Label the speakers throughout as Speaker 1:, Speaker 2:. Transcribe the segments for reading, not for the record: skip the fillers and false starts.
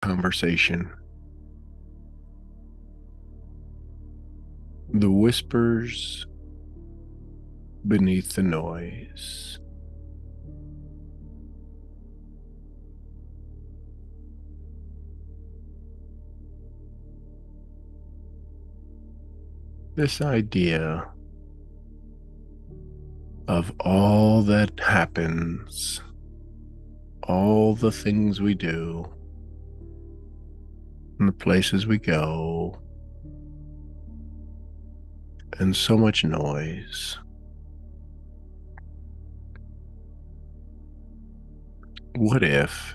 Speaker 1: Conversation. The whispers beneath the noise. This idea of all that happens, all the things we do, and the places we go, and so much noise. What if?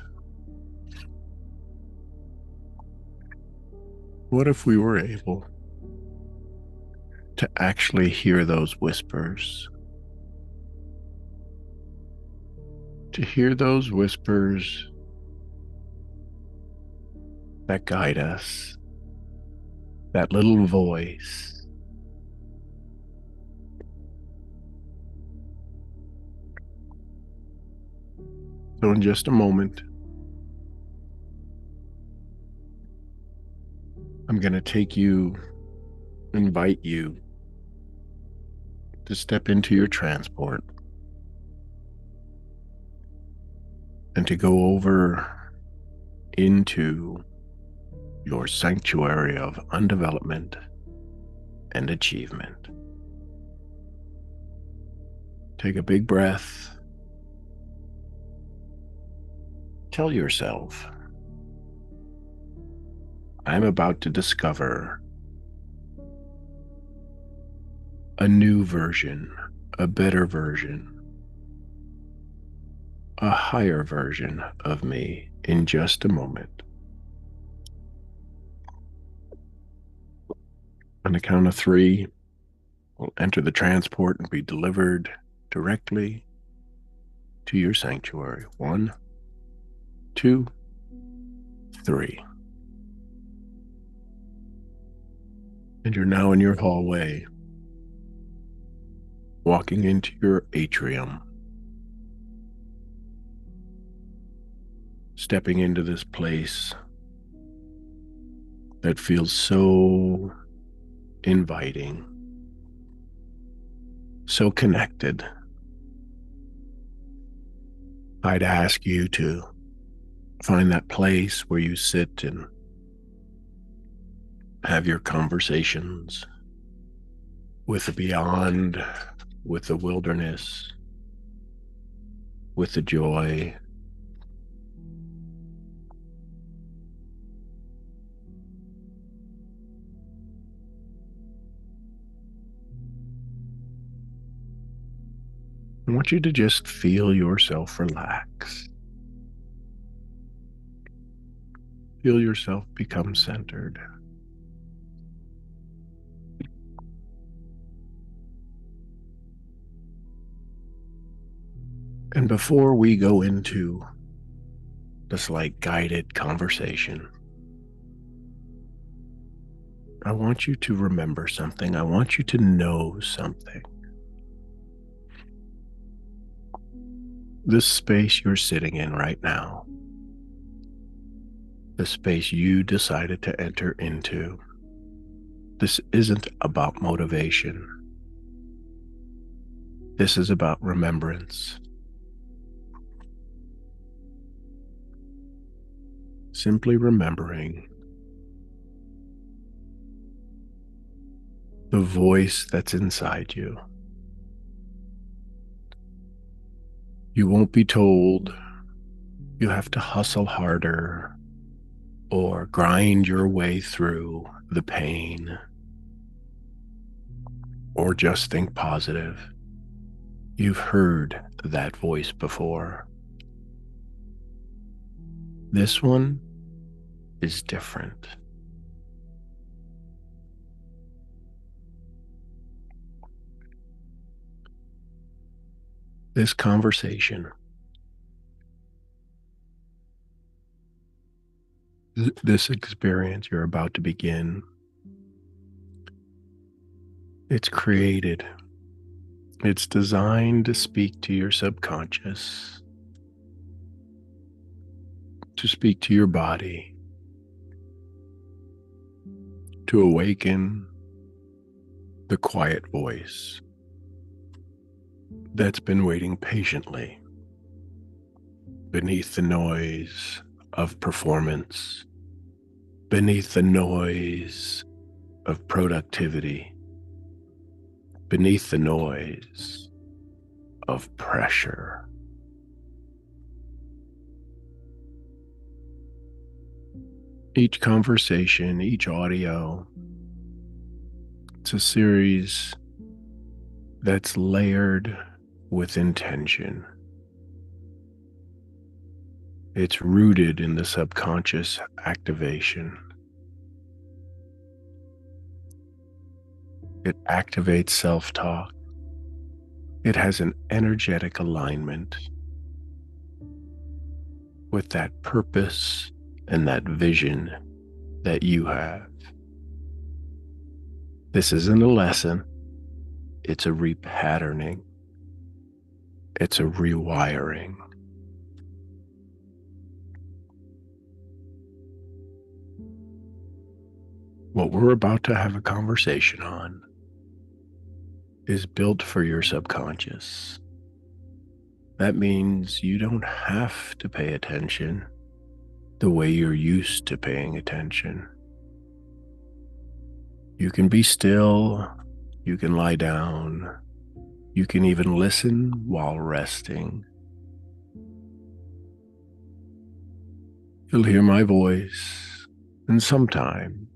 Speaker 1: What if we were able to actually hear those whispers? To hear those whispers that guide us, that little voice. So, in just a moment, I'm going to invite you to step into your transport and to go over into your sanctuary of undevelopment and achievement. Take a big breath. Tell yourself, I'm about to discover a new version, a better version, a higher version of me in just a moment. On the count of 3, we'll enter the transport and be delivered directly to your sanctuary. 1, 2, 3. And you're now in your hallway, walking into your atrium, stepping into this place that feels so inviting, so connected. I'd ask you to find that place where you sit and have your conversations with the beyond, with the wilderness, with the joy. I want you to just feel yourself relax. Feel yourself become centered. And before we go into this guided conversation, I want you to remember something. I want you to know something. This space you're sitting in right now, the space you decided to enter into, this isn't about motivation. This is about remembrance. Simply remembering the voice that's inside you. You won't be told you have to hustle harder or grind your way through the pain or just think positive. You've heard that voice before. This one is different. This conversation, this experience you're about to begin, it's created. It's designed to speak to your subconscious, to speak to your body, to awaken the quiet voice that's been waiting patiently beneath the noise of performance, beneath the noise of productivity, beneath the noise of pressure. Each conversation, each audio, it's a series that's layered with intention. It's rooted in the subconscious activation. It activates self-talk. It has an energetic alignment with that purpose and that vision that you have. This isn't a lesson. It's a repatterning. It's a rewiring. What we're about to have a conversation on is built for your subconscious. That means you don't have to pay attention the way you're used to paying attention. You can be still, you can lie down, you can even listen while resting. You'll hear my voice, and sometimes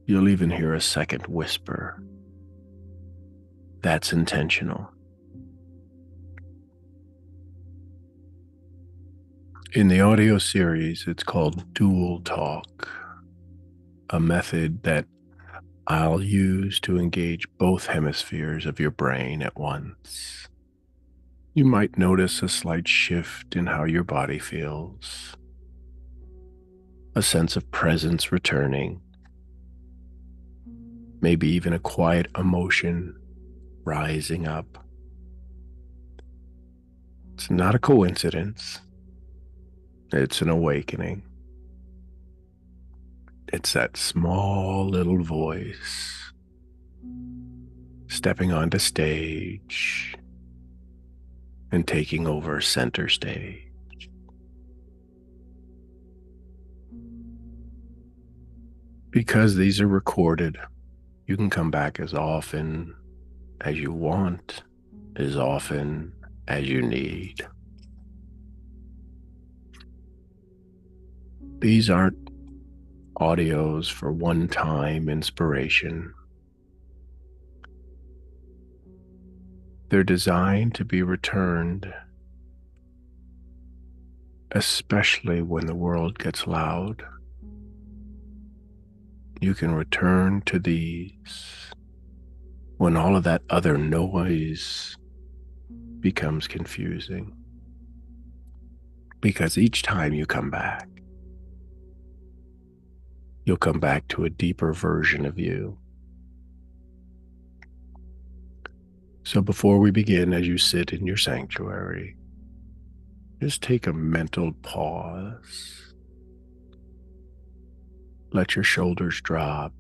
Speaker 1: you'll even hear a second whisper. That's intentional. In the audio series, it's called Dual Talk, a method that I'll use to engage both hemispheres of your brain at once. You might notice a slight shift in how your body feels, a sense of presence returning, maybe even a quiet emotion rising up. It's not a coincidence. It's an awakening. It's that small little voice stepping onto stage and taking over center stage. Because these are recorded, you can come back as often as you want, as often as you need. These aren't audios for one-time inspiration. They're designed to be returned, especially when the world gets loud. You can return to these when all of that other noise becomes confusing. Because each time you come back, you'll come back to a deeper version of you. So before we begin, as you sit in your sanctuary, just take a mental pause. Let your shoulders drop.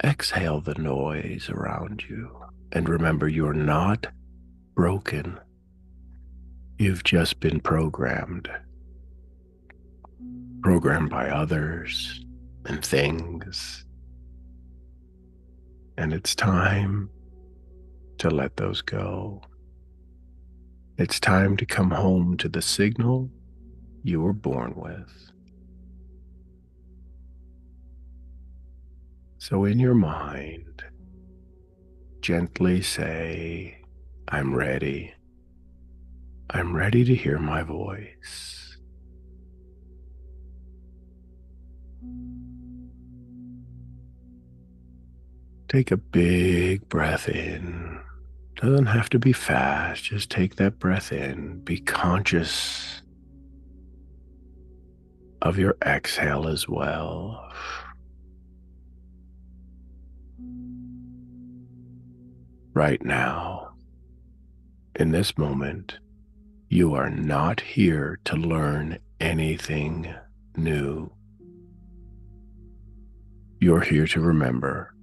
Speaker 1: Exhale the noise around you. And remember, you're not broken. You've just been programmed. Programmed by others and things. And it's time to let those go. It's time to come home to the signal you were born with. So in your mind, gently say, I'm ready. I'm ready to hear my voice. Take a big breath in. Doesn't have to be fast. Just take that breath in. Be conscious of your exhale as well. Right now, in this moment, you are not here to learn anything new. you're here to remember.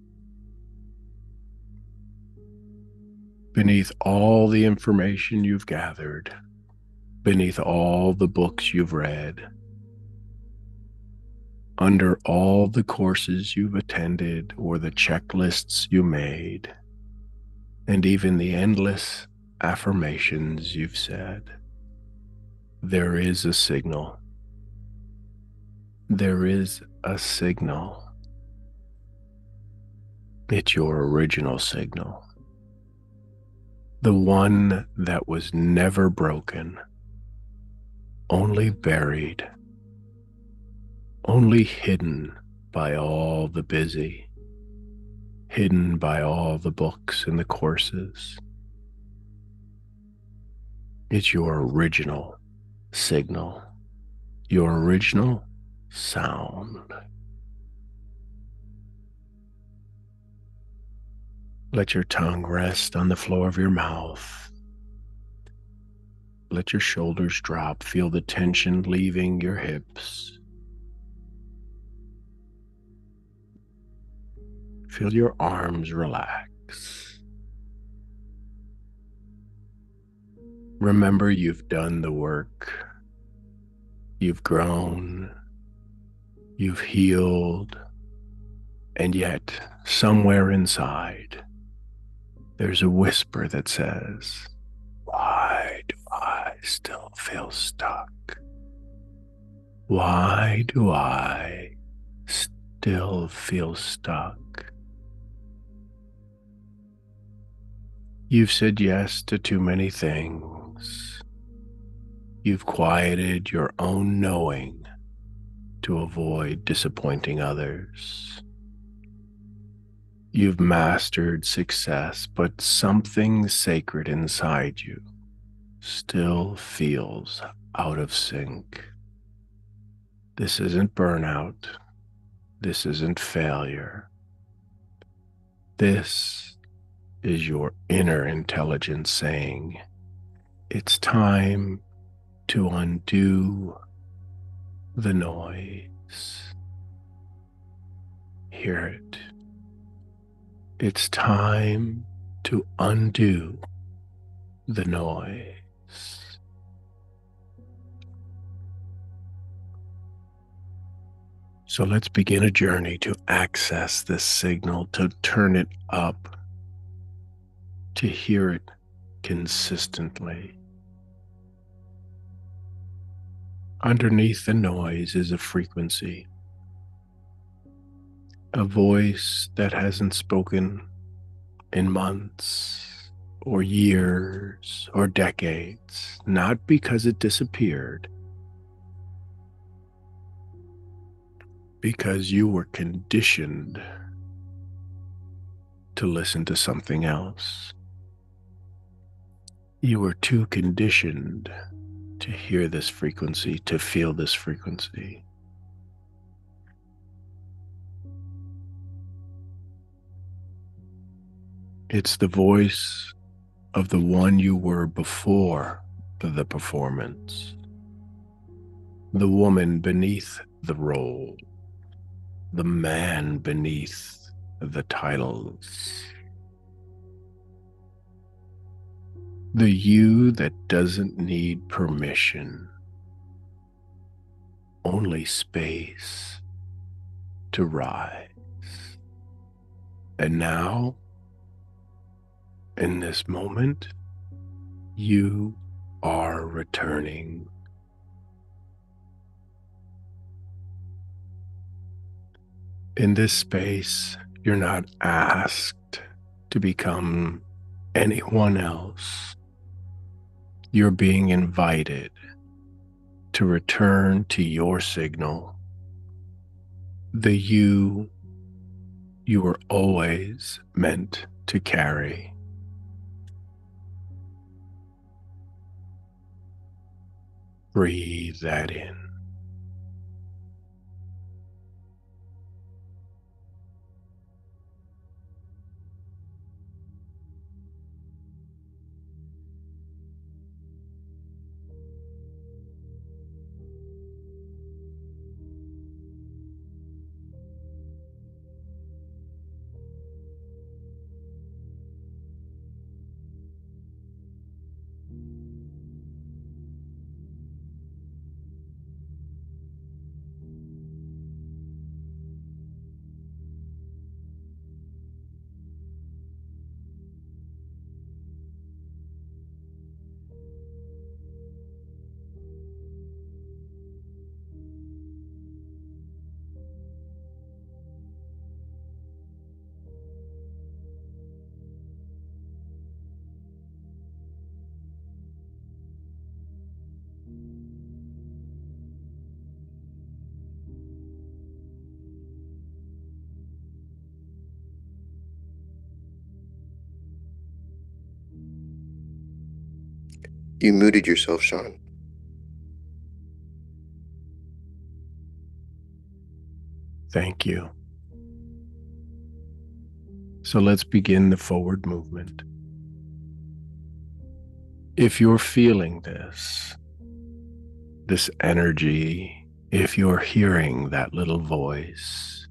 Speaker 1: Beneath all the information you've gathered, beneath all the books you've read, under all the courses you've attended or the checklists you made, and even the endless affirmations you've said, there is a signal. There is a signal. It's your original signal. The one that was never broken, only buried, only hidden by all the busy, hidden by all the books and the courses. It's your original signal, your original sound. Let your tongue rest on the floor of your mouth. Let your shoulders drop. Feel the tension leaving your hips. Feel your arms relax. Remember, you've done the work. You've grown. You've healed. And yet, somewhere inside, there's a whisper that says, why do I still feel stuck? Why do I still feel stuck? You've said yes to too many things. You've quieted your own knowing to avoid disappointing others. You've mastered success, but something sacred inside you still feels out of sync. This isn't burnout. This isn't failure. This is your inner intelligence saying, it's time to undo the noise. Hear it. It's time to undo the noise. So let's begin a journey to access this signal, to turn it up, to hear it consistently. Underneath the noise is a frequency, a voice that hasn't spoken in months or years or decades, not because it disappeared, because you were conditioned to listen to something else. You were too conditioned to hear this frequency, to feel this frequency. It's the voice of the one you were before the performance, the woman beneath the role, the man beneath the titles, the you that doesn't need permission, only space to rise. And now, in this moment, you are returning. In this space, you're not asked to become anyone else. You're being invited to return to your signal, the you were always meant to carry. Breathe that in.
Speaker 2: You muted yourself, Sean.
Speaker 1: Thank you. So let's begin the forward movement. If you're feeling this energy, if you're hearing that little voice,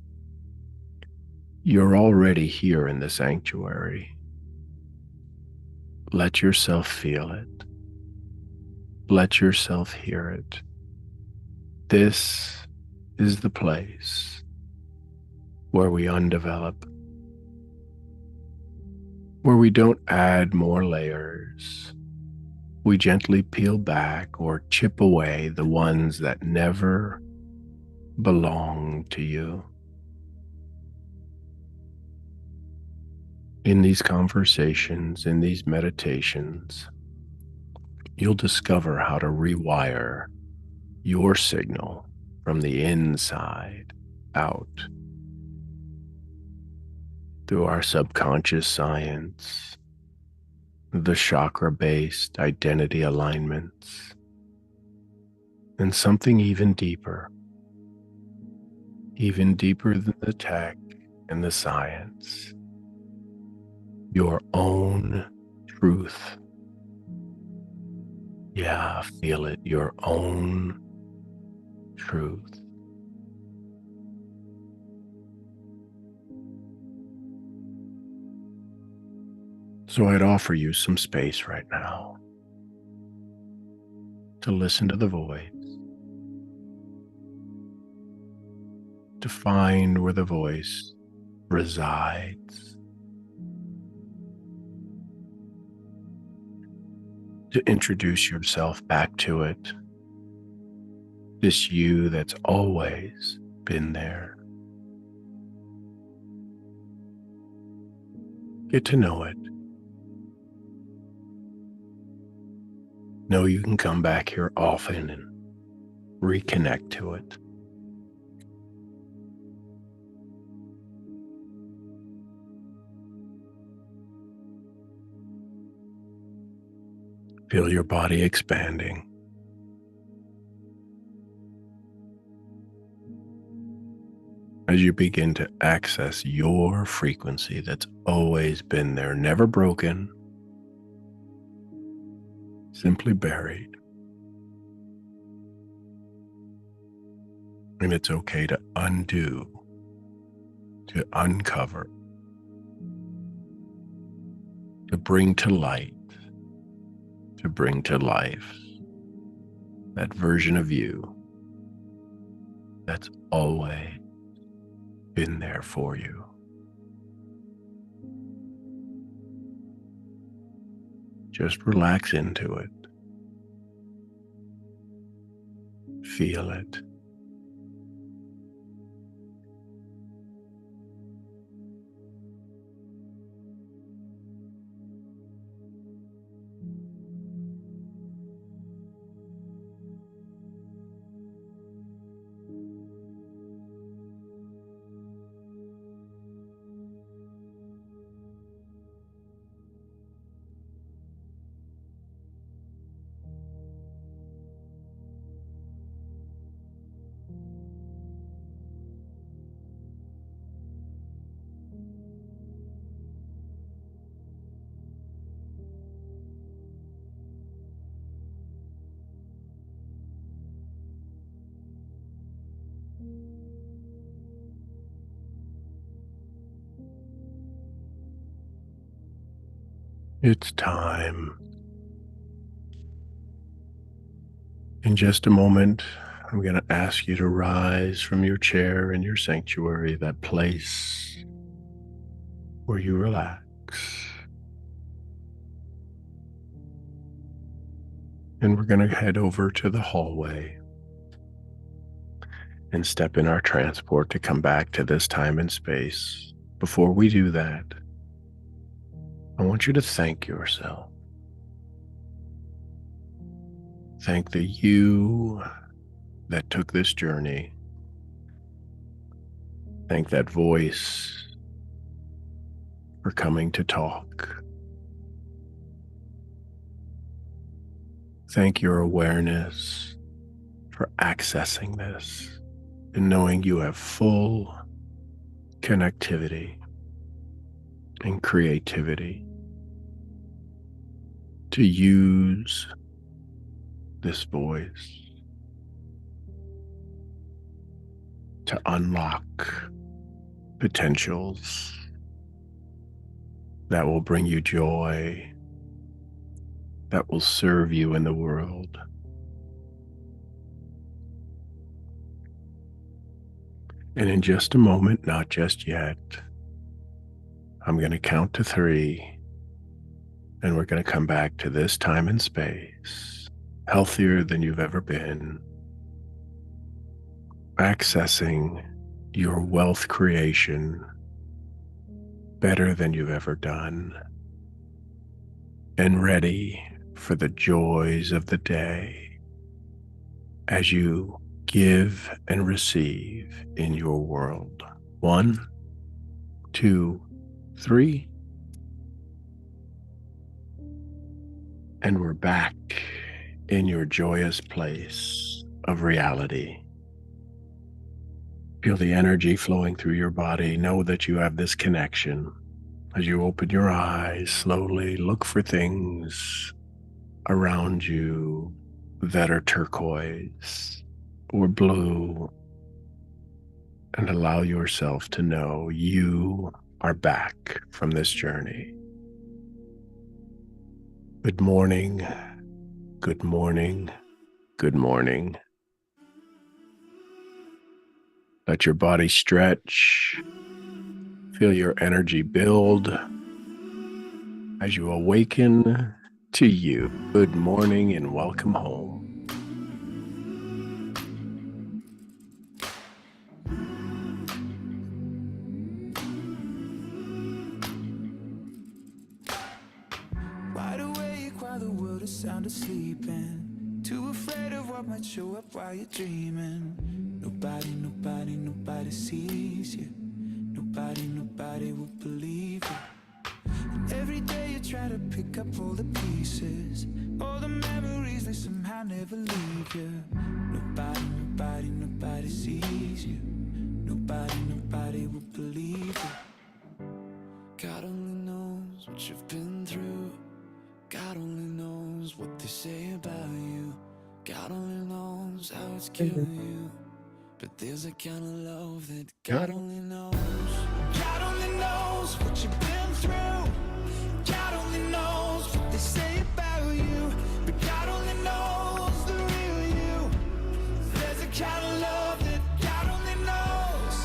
Speaker 1: you're already here in the sanctuary. Let yourself feel it. Let yourself hear it. This is the place where we undevelop, where we don't add more layers. We gently peel back or chip away the ones that never belong to you. In these conversations, in these meditations, you'll discover how to rewire your signal from the inside out through our subconscious science, the chakra-based identity alignments, and something even deeper than the tech and the science, your own truth. Yeah, feel it, your own truth. So I'd offer you some space right now to listen to the voice, to find where the voice resides, to introduce yourself back to it, this you that's always been there. Get to know it. Know you can come back here often and reconnect to it. Feel your body expanding. As you begin to access your frequency that's always been there, never broken, simply buried. And it's okay to undo, to uncover, to bring to light, to bring to life that version of you that's always been there for you. Just relax into it. Feel it. It's time. In just a moment, I'm going to ask you to rise from your chair in your sanctuary, that place where you relax. And we're going to head over to the hallway and step in our transport to come back to this time and space. Before we do that, I want you to thank yourself. Thank the you that took this journey. Thank that voice for coming to talk. Thank your awareness for accessing this and knowing you have full connectivity and creativity to use this voice to unlock potentials that will bring you joy, that will serve you in the world. And in just a moment, not just yet, I'm going to count to 3, and we're going to come back to this time and space, healthier than you've ever been, accessing your wealth creation better than you've ever done, and ready for the joys of the day as you give and receive in your world. 1, 2, 3. And we're back in your joyous place of reality. Feel the energy flowing through your body. Know that you have this connection. As you open your eyes, slowly look for things around you that are turquoise or blue, and allow yourself to know you are back from this journey. Good morning, good morning, good morning. Let your body stretch. Feel your energy build as you awaken to you. Good morning and welcome home.
Speaker 2: Wide awake while the world is sound asleep, and too afraid of what might show up while you're dreaming. Nobody sees you. Nobody will believe you. And every day you try to pick up all the pieces, all the memories, they somehow never leave you. Nobody sees you. Nobody will believe you. God only knows what you've been through. God only knows what they say about you. God only knows how it's killing you. But there's a kind of love that God only knows. God only knows what you've been through. God only knows what they say about you. But God only knows the real you. There's a kind of love that God only knows.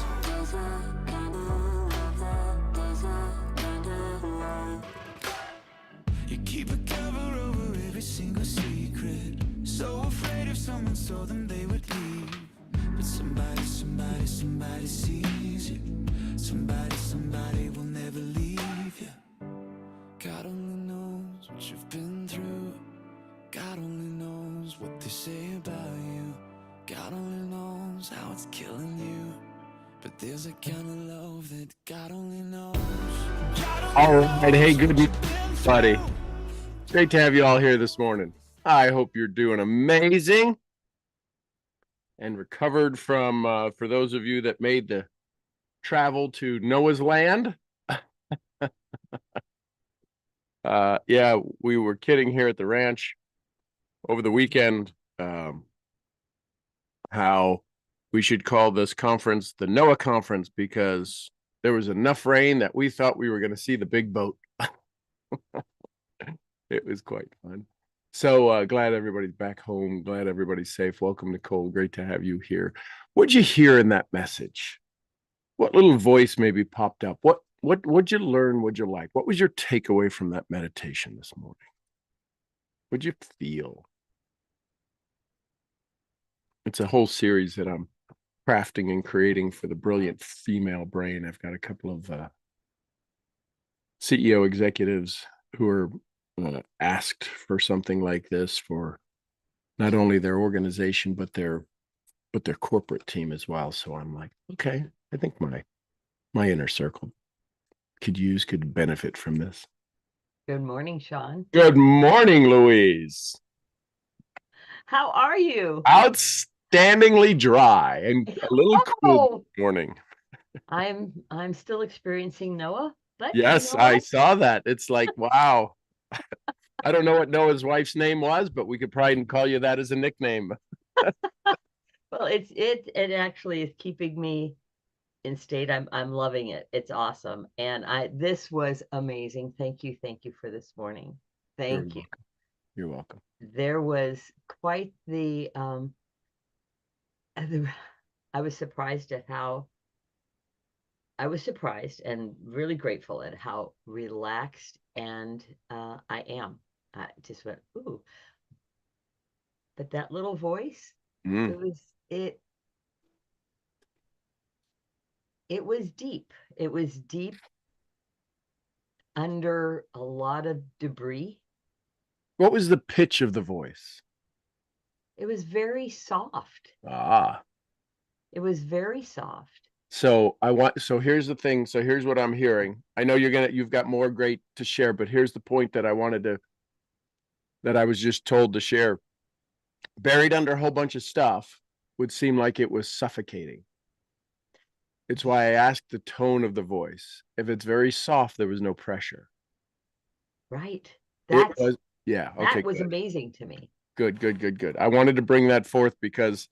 Speaker 2: You keep a cover over every single secret, so afraid if someone saw them they would leave. But somebody sees you. Somebody will never leave you. God only knows what you've been through. God only knows what they say about you. God only knows how it's killing you. But there's a kind of love that God only knows.
Speaker 1: All right. Hey, good evening, buddy. Great to have you all here this morning. I hope you're doing amazing and recovered from, for those of you that made the travel to Noah's Land. Yeah, we were kidding here at the ranch over the weekend how we should call this conference the Noah Conference, because there was enough rain that we thought we were going to see the big boat. It was quite fun. So glad everybody's back home. Glad everybody's safe. Welcome, Nicole. Great to have you here. What'd you hear in that message? What little voice maybe popped up? What'd you learn? What'd you like? What was your takeaway from that meditation this morning? What'd you feel? It's a whole series that I'm crafting and creating for the brilliant female brain. I've got a couple of CEO executives who are asked for something like this for not only their organization but their corporate team as well. So I'm like, okay, I think my inner circle could benefit from this.
Speaker 3: Good morning, Sean.
Speaker 1: Good morning, Louise.
Speaker 3: How are you?
Speaker 1: Outstandingly dry and a little cool this
Speaker 3: Oh,
Speaker 1: morning.
Speaker 3: I'm still experiencing Noah, but you
Speaker 1: Yes,
Speaker 3: know
Speaker 1: I
Speaker 3: what?
Speaker 1: saw that. It's like, wow. I don't know what Noah's wife's name was, but we could probably call you that as a nickname.
Speaker 3: Well, it actually is keeping me in state. I'm loving it. It's awesome. And I this was amazing. Thank you for this morning.
Speaker 1: You're
Speaker 3: Thank you.
Speaker 1: welcome. You're welcome.
Speaker 3: There was quite I was surprised at how I was surprised and really grateful at how relaxed and I am. I just went, ooh, but that little voice,
Speaker 1: Mm.
Speaker 3: it was it it was deep. It was deep under a lot of debris.
Speaker 1: What was the pitch of the voice?
Speaker 3: It was very soft.
Speaker 1: Ah,
Speaker 3: It was very soft.
Speaker 1: so here's the thing. So here's what I'm hearing. I know you've got more great to share, but here's the point that that I was just told to share. Buried under a whole bunch of stuff would seem like it was suffocating. It's why I asked the tone of the voice. If it's very soft, there was no pressure.
Speaker 3: Right.
Speaker 1: It
Speaker 3: That's
Speaker 1: was, yeah, okay,
Speaker 3: that was
Speaker 1: good.
Speaker 3: amazing to me.
Speaker 1: Good, good, good, good. I wanted to bring that forth because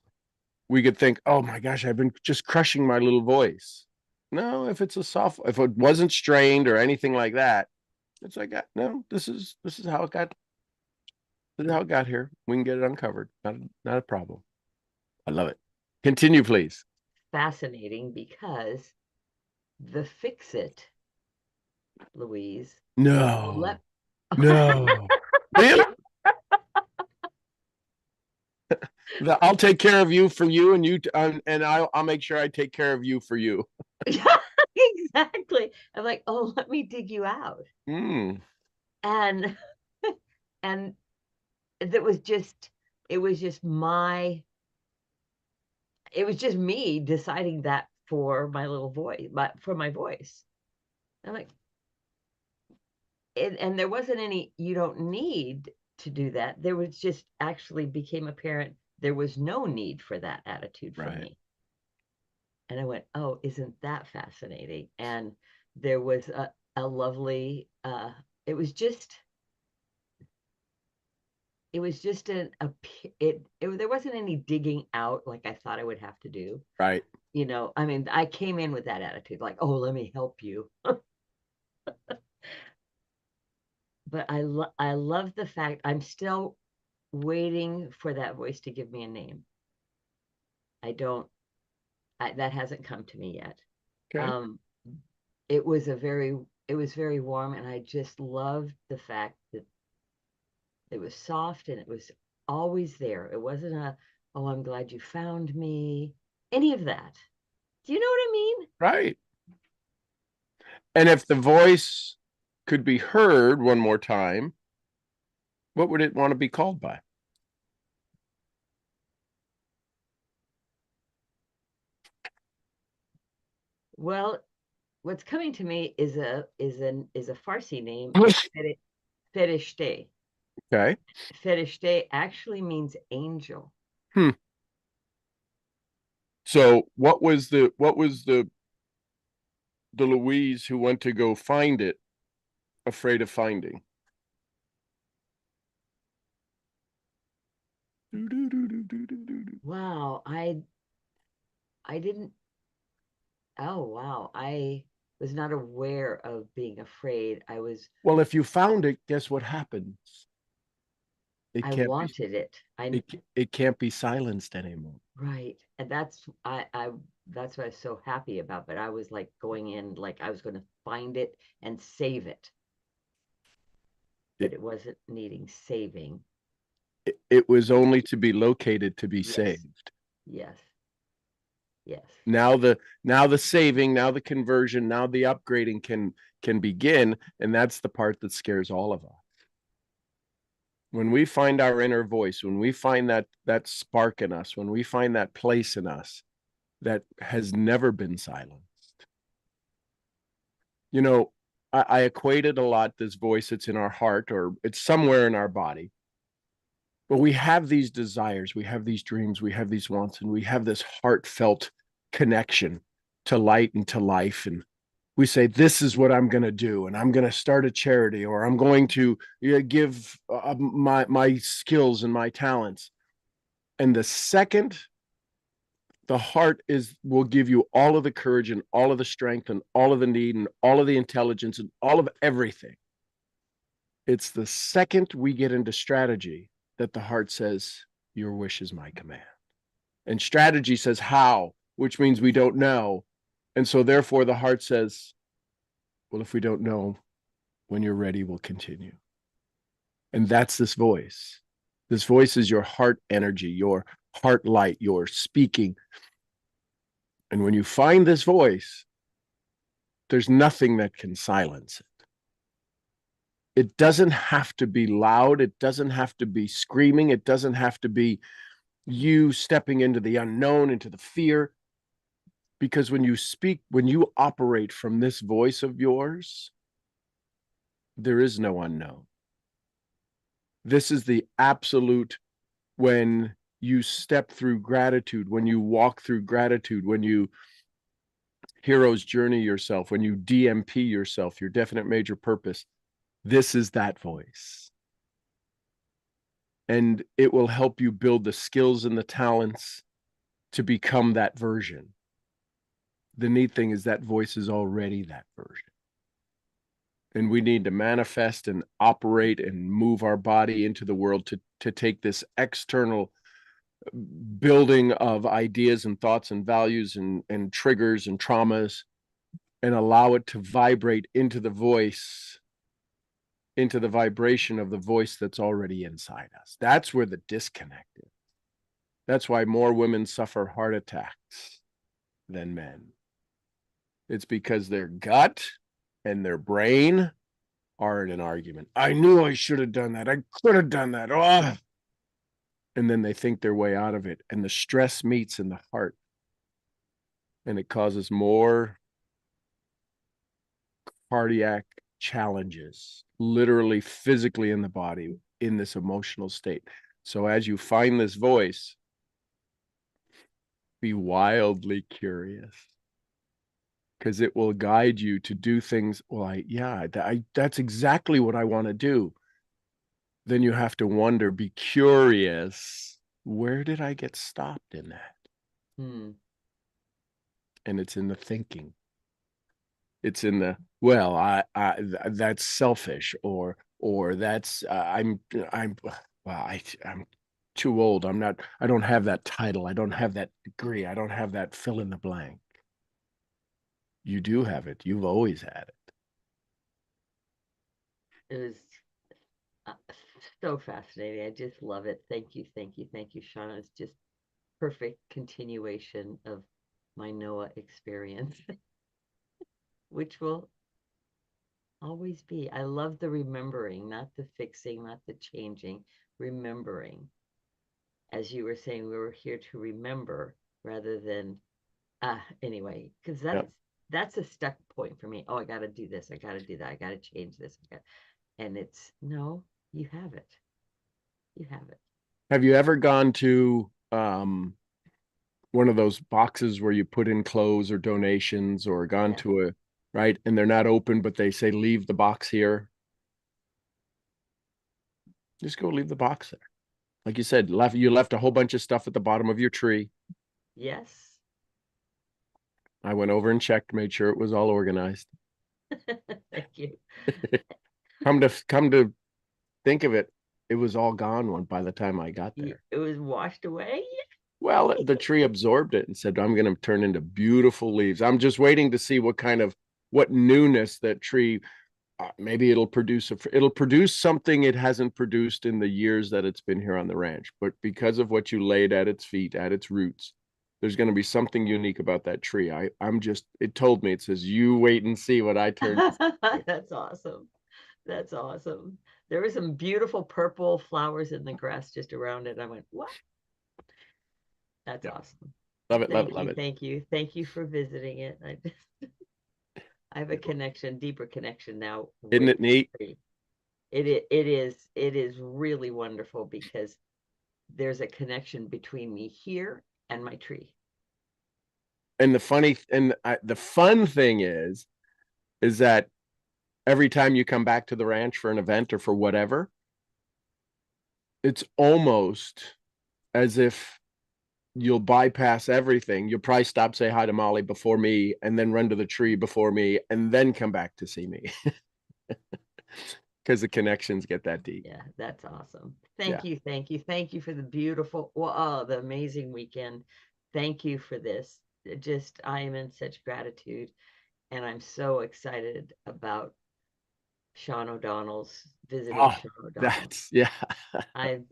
Speaker 1: we could think, oh my gosh, I've been just crushing my little voice. No, if it wasn't strained or anything like that, it's like, no, this is how it got, this is how it got here. We can get it uncovered. Not a problem. I love it. Continue, please.
Speaker 3: Fascinating because the fix it, Louise,
Speaker 1: No,
Speaker 3: let
Speaker 1: no. Really? I'll take care of you for you, and and I'll make sure I take care of you for you.
Speaker 3: exactly. I'm like, oh, let me dig you out.
Speaker 1: Mm,
Speaker 3: And and that was just it was just my it was just me deciding that for my little voice, for my voice. I'm like, and there wasn't any, you don't need to do that. There was just actually became apparent there was no need for that attitude from
Speaker 1: right.
Speaker 3: me. And I went, oh, isn't that fascinating? And there was a lovely, it was just, it was just there wasn't any digging out like I thought I would have to do.
Speaker 1: Right.
Speaker 3: I mean, I came in with that attitude, like, oh, let me help you. But I love the fact I'm still waiting for that voice to give me a name. I don't, that hasn't come to me yet.
Speaker 1: Okay.
Speaker 3: Um, it was it was very warm, and I just loved the fact that it was soft and it was always there. It wasn't oh, I'm glad you found me, any of that. Do you know what I mean?
Speaker 1: Right. And if the voice could be heard one more time, what would it want to be called by?
Speaker 3: Well, what's coming to me is a Farsi name. It's Ferishte.
Speaker 1: Okay.
Speaker 3: Ferishte actually means angel.
Speaker 1: Hmm. So what was the Louise who went to go find it afraid of finding?
Speaker 3: Wow, I didn't. Oh wow, I was not aware of being afraid.
Speaker 1: Well, if you found it, guess what happens? It
Speaker 3: I
Speaker 1: can't be
Speaker 3: wanted it.
Speaker 1: it can't be silenced anymore.
Speaker 3: Right, and that's what I was so happy about. But I was like going in like I was going to find it and save it, but
Speaker 1: It,
Speaker 3: it wasn't needing saving.
Speaker 1: it was only to be located to be
Speaker 3: Yes,
Speaker 1: saved.
Speaker 3: yes, yes.
Speaker 1: Now the saving, now the conversion, now the upgrading can begin, and that's the part that scares all of us. When we find our inner voice, when we find that spark in us, when we find that place in us that has never been silenced. You know, I equated a lot this voice that's in our heart or it's somewhere in our body But we have these desires, we have these dreams, we have these wants, and we have this heartfelt connection to light and to life. And we say, this is what I'm going to do. And I'm going to start a charity, or I'm going to give my skills and my talents. And the second the heart will give you all of the courage and all of the strength and all of the need and all of the intelligence and all of everything. It's the second we get into strategy that the heart says, your wish is my command. And strategy says how, which means we don't know. And so therefore the heart says, well, if we don't know, when you're ready, we'll continue. And that's this voice. This voice is your heart energy, your heart light, your speaking. And when you find this voice, there's nothing that can silence it. It doesn't have to be loud. It doesn't have to be screaming. It doesn't have to be you stepping into the unknown, into the fear. Because when you speak, when you operate from this voice of yours, there is no unknown. This is the absolute, when you step through gratitude, when you walk through gratitude, when you hero's journey yourself, when you DMP yourself, your definite major purpose, this is that voice. And it will help you build the skills and the talents to become that version. The neat thing is that voice is already that version. And we need to manifest and operate and move our body into the world to take this external building of ideas and thoughts and values and triggers and traumas, and allow it to vibrate into the voice, into the vibration of the voice that's already inside us. That's where the disconnect is. That's why more women suffer heart attacks than men. It's because their gut and their brain are in an argument. I knew I should have done that. I could have done that. Oh. And then they think their way out of it. And the stress meets in the heart. And it causes more cardiac challenges, literally, physically in the body, in this emotional state. So as you find this voice, be wildly curious, because it will guide you to do things. Well, that's exactly what I want to do. Then you have to wonder, be curious, where did I get stopped in that? And it's in the thinking. It's in the, well, that's selfish, or that's I'm too old. I don't have that title. I don't have that degree. I don't have that fill in the blank. You do have it. You've always had it.
Speaker 3: It was so fascinating. I just love it. Thank you, thank you, thank you, Shauna. It's just perfect continuation of my Noah experience, which will always be. I love the remembering, not the fixing, not the changing, remembering. As you were saying, we were here to remember rather than anyway, because that's a stuck point for me. Oh, I got to do this. I got to do that. I got to change this. And it's no, you have it. You have it.
Speaker 1: Have you ever gone to one of those boxes where you put in clothes or donations, or gone to a, right, and they're not open, but they say, leave the box here? Just go leave the box there. Like you said, you left a whole bunch of stuff at the bottom of your tree.
Speaker 3: Yes.
Speaker 1: I went over and checked, made sure it was all organized.
Speaker 3: Thank you.
Speaker 1: Come to think of it, it was all gone by the time I got there.
Speaker 3: It was washed away.
Speaker 1: Well, the tree absorbed it and said, I'm going to turn into beautiful leaves. I'm just waiting to see what newness that tree, maybe it'll produce something it hasn't produced in the years that it's been here on the ranch. But because of what you laid at its feet, at its roots, there's going to be something unique about that tree. It told me, it says, you wait and see what I turn.
Speaker 3: That's awesome. That's awesome. There were some beautiful purple flowers in the grass just around it. I went, what? That's awesome.
Speaker 1: Love it, love it.
Speaker 3: Thank you. Thank you for visiting it. I have a connection, deeper connection now.
Speaker 1: Isn't it neat?
Speaker 3: It is really wonderful, because there's a connection between me here and my tree.
Speaker 1: And the fun thing is that every time you come back to the ranch for an event or for whatever, it's almost as if you'll bypass everything. You'll probably stop, say hi to Molly before me, and then run to the tree before me, and then come back to see me. Because the connections get that deep.
Speaker 3: Yeah, that's awesome. Thank you for the beautiful, the amazing weekend. Thank you for this. I am in such gratitude, and I'm so excited about Sean O'Donnell's visiting Sean O'Donnell.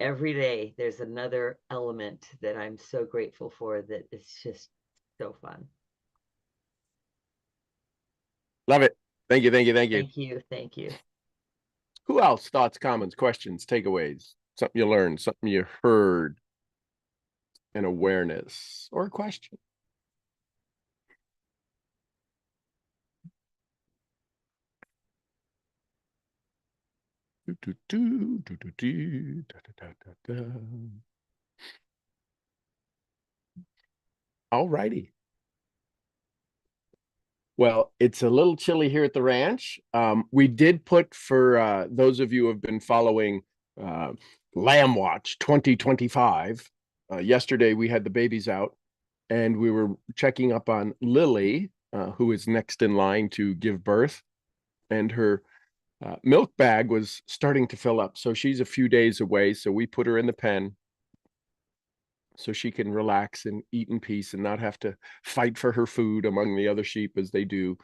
Speaker 3: Every day there's another element that I'm so grateful for, that it's just so fun.
Speaker 1: Love it. Thank you.
Speaker 3: Thank you.
Speaker 1: Who else? Thoughts, comments, questions, takeaways, something you learned, something you heard, an awareness, or a question? All righty. Well, it's a little chilly here at the ranch. We did put, for those of you who have been following Lamb Watch 2025, yesterday we had the babies out, and we were checking up on Lily, who is next in line to give birth, and her milk bag was starting to fill up. So she's a few days away. So we put her in the pen so she can relax and eat in peace and not have to fight for her food among the other sheep as they do,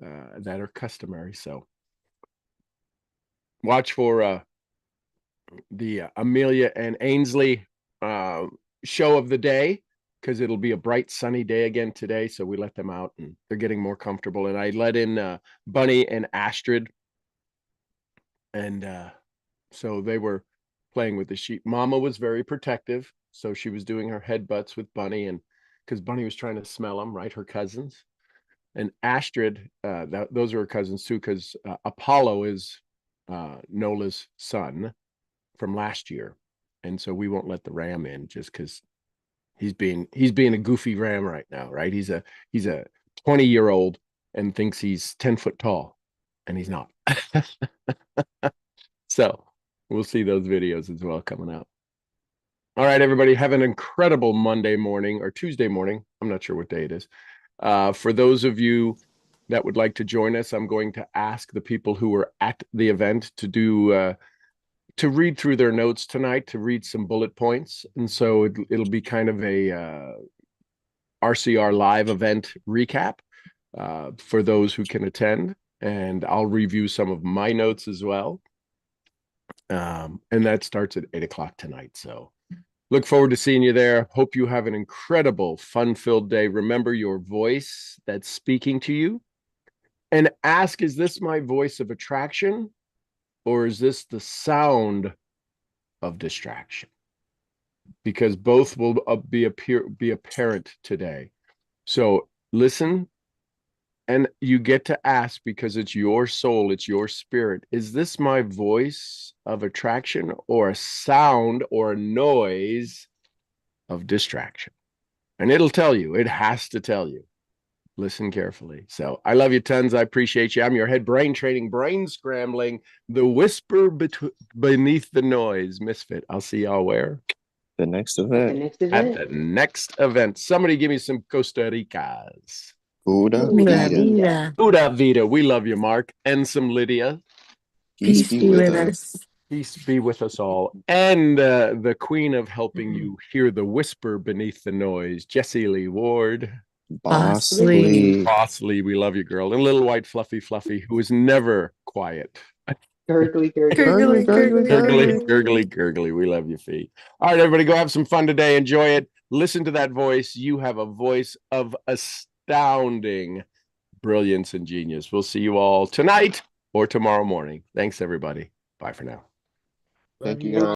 Speaker 1: that are customary. So watch for the Amelia and Ainsley show of the day, because it'll be a bright sunny day again today. So we let them out and they're getting more comfortable. And I let in Bunny and Astrid, and so they were playing with the sheep. Mama was very protective, so she was doing her headbutts with Bunny, and because Bunny was trying to smell them, right? Her cousins. And Astrid, those are her cousins too, because Apollo is Nola's son from last year, and so we won't let the ram in just because he's being a goofy ram right now, right? He's a 20-year-old and thinks he's 10 foot tall, and he's not. So we'll see those videos as well coming out. All right, everybody, have an incredible Monday morning or Tuesday morning. I'm not sure what day it is. For those of you that would like to join us, I'm going to ask the people who were at the event to do to read through their notes tonight, to read some bullet points. And so it'll be kind of a RCR live event recap for those who can attend. And I'll review some of my notes as well. And that starts at 8 o'clock tonight. So look forward to seeing you there. Hope you have an incredible, fun-filled day. Remember your voice that's speaking to you, and ask, is this my voice of attraction, or is this the sound of distraction? Because both will be apparent today. So listen, and you get to ask, because it's your soul, it's your spirit. Is this my voice of attraction, or a sound or a noise of distraction? And it'll tell you. It has to tell you. Listen carefully. So I love you tons. I appreciate you. I'm your head brain training, brain scrambling, the whisper beneath the noise misfit. I'll see y'all where?
Speaker 4: The next event.
Speaker 1: At the next event. Somebody give me some Costa Ricas.
Speaker 4: Pura vida.
Speaker 1: Pura vida. We love you, Mark. And some Lydia.
Speaker 4: Peace be with us.
Speaker 1: Peace be with us all. And the queen of helping you hear the whisper beneath the noise, Jessie Lee Ward.
Speaker 4: Boss Lee.
Speaker 1: Boss Lee, we love you, girl. And little white fluffy, who is never quiet.
Speaker 3: Gurgly.
Speaker 1: Gurgly. We love you, Fee. All right, everybody, go have some fun today. Enjoy it. Listen to that voice. You have a voice of astounding brilliance and genius. We'll see you all tonight or tomorrow morning. Thanks, everybody. Bye for now.
Speaker 4: Thank you, guys.